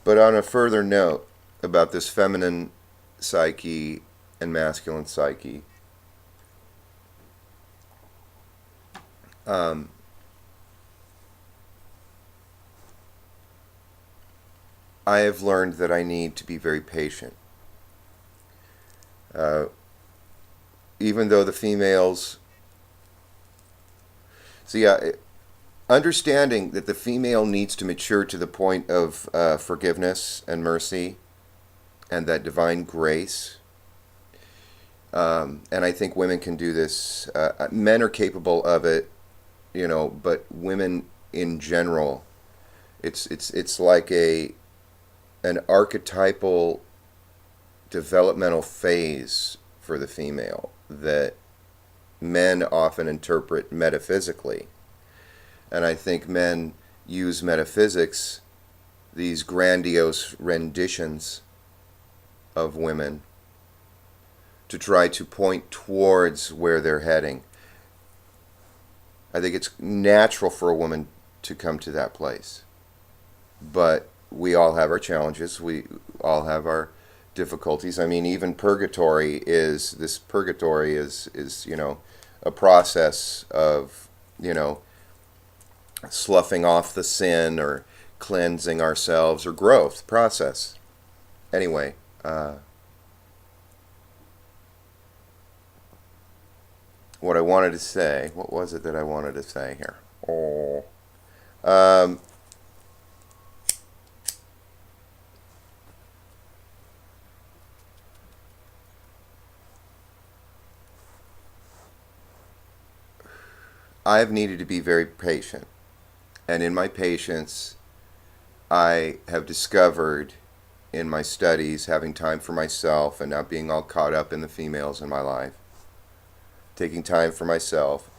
But on a further note about this feminine psyche and masculine psyche, um, I have learned that I need to be very patient. Uh, Even though the females, see, understanding that the female needs to mature to the point of forgiveness and mercy and that divine grace. And I think women can do this. Men are capable of it, but women in general, it's like an archetypal developmental phase for the female that men often interpret metaphysically. And I think men use metaphysics, these grandiose renditions of women, to try to point towards where they're heading. I think it's natural for a woman to come to that place. But we all have our challenges. We all have our difficulties. I mean, even purgatory is a process of, sloughing off the sin or cleansing ourselves or growth process. Anyway, what I wanted to say, what was it that I wanted to say here? Um, I've needed to be very patient. And in my patience, I have discovered in my studies, having time for myself and not being all caught up in the females in my life, taking time for myself,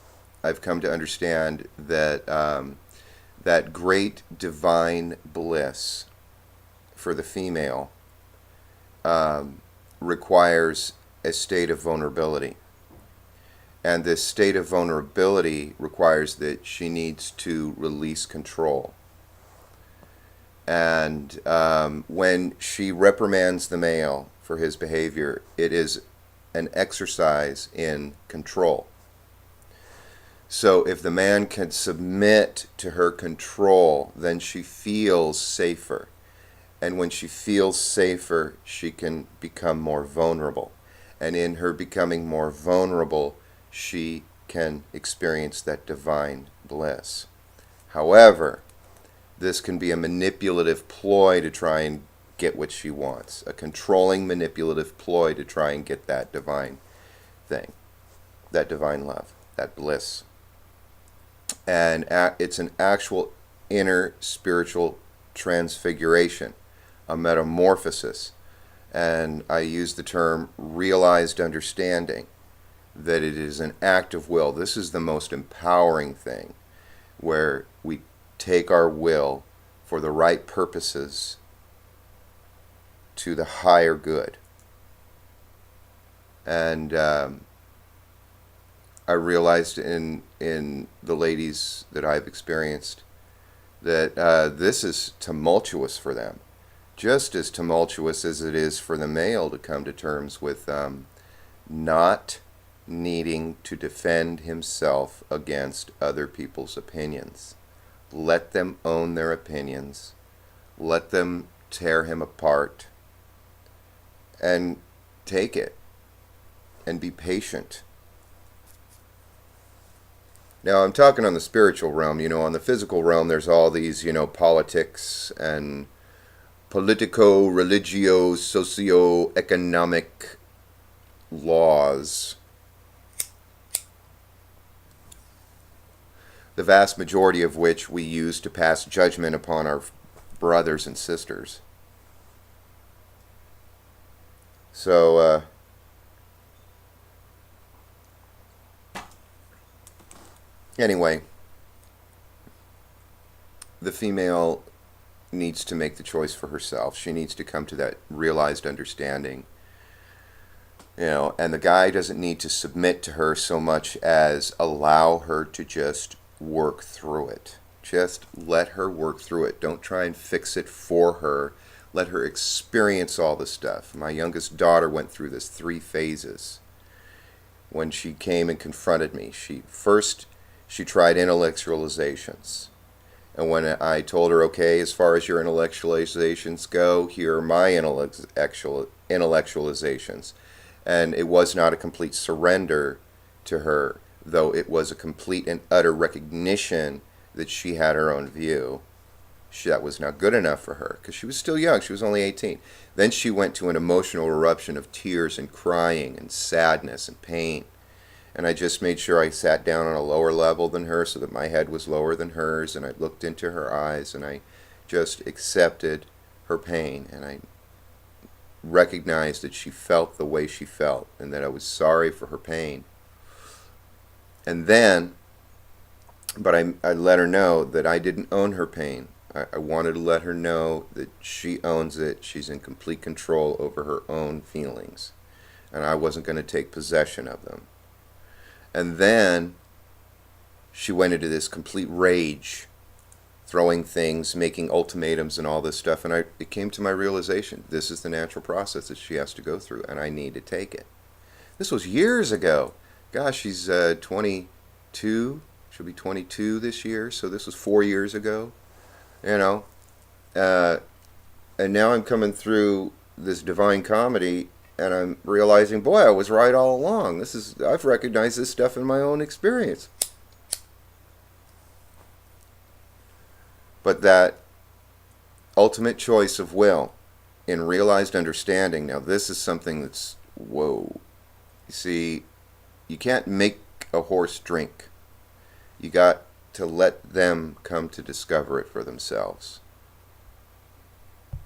I've come to understand that that great divine bliss for the female requires a state of vulnerability. And this state of vulnerability requires that she needs to release control. And when she reprimands the male for his behavior, it is an exercise in control. So if the man can submit to her control, then she feels safer. And when she feels safer, she can become more vulnerable. And in her becoming more vulnerable, she can experience that divine bliss. However, this can be a manipulative ploy to try and get what she wants, a controlling manipulative ploy to try and get that divine thing, that divine love, that bliss. And it's an actual inner spiritual transfiguration, a metamorphosis. And I use the term realized understanding, that it is an act of will. This is the most empowering thing, where we take our will for the right purposes to the higher good. And I realized in the ladies that I've experienced that this is tumultuous for them, just as tumultuous as it is for the male to come to terms with not needing to defend himself against other people's opinions. Let them own their opinions. Let them tear him apart. And take it. And be patient. Now, I'm talking on the spiritual realm. On the physical realm, there's all these, politics and politico-religio, socio-economic laws. The vast majority of which we use to pass judgment upon our brothers and sisters. So, anyway, the female needs to make the choice for herself. She needs to come to that realized understanding. And the guy doesn't need to submit to her so much as allow her to just work through it. Just let her work through it. Don't try and fix it for her let her experience all the stuff. My youngest daughter went through this 3 phases. When she came and confronted me, she tried intellectualizations. And when I told her, okay, as far as your intellectualizations go, here are my intellectualizations. And it was not a complete surrender to her, though it was a complete and utter recognition that she had her own view. That was not good enough for her because she was still young. She was only 18. Then she went to an emotional eruption of tears and crying and sadness and pain. And I just made sure I sat down on a lower level than her so that my head was lower than hers, and I looked into her eyes and I just accepted her pain, and I recognized that she felt the way she felt and that I was sorry for her pain. And then, but I let her know that I didn't own her pain. I wanted to let her know that she owns it. She's in complete control over her own feelings, and I wasn't going to take possession of them. And then she went into this complete rage, throwing things, making ultimatums and all this stuff. And it came to my realization, this is the natural process that she has to go through, and I need to take it. This was years ago. Gosh, she's 22. She'll be 22 this year, so this was 4 years ago. You know, and now I'm coming through this Divine Comedy, and I'm realizing, boy, I was right all along. I've recognized this stuff in my own experience. But that ultimate choice of will in realized understanding, now this is something that's, whoa. You see, you can't make a horse drink. You got to let them come to discover it for themselves.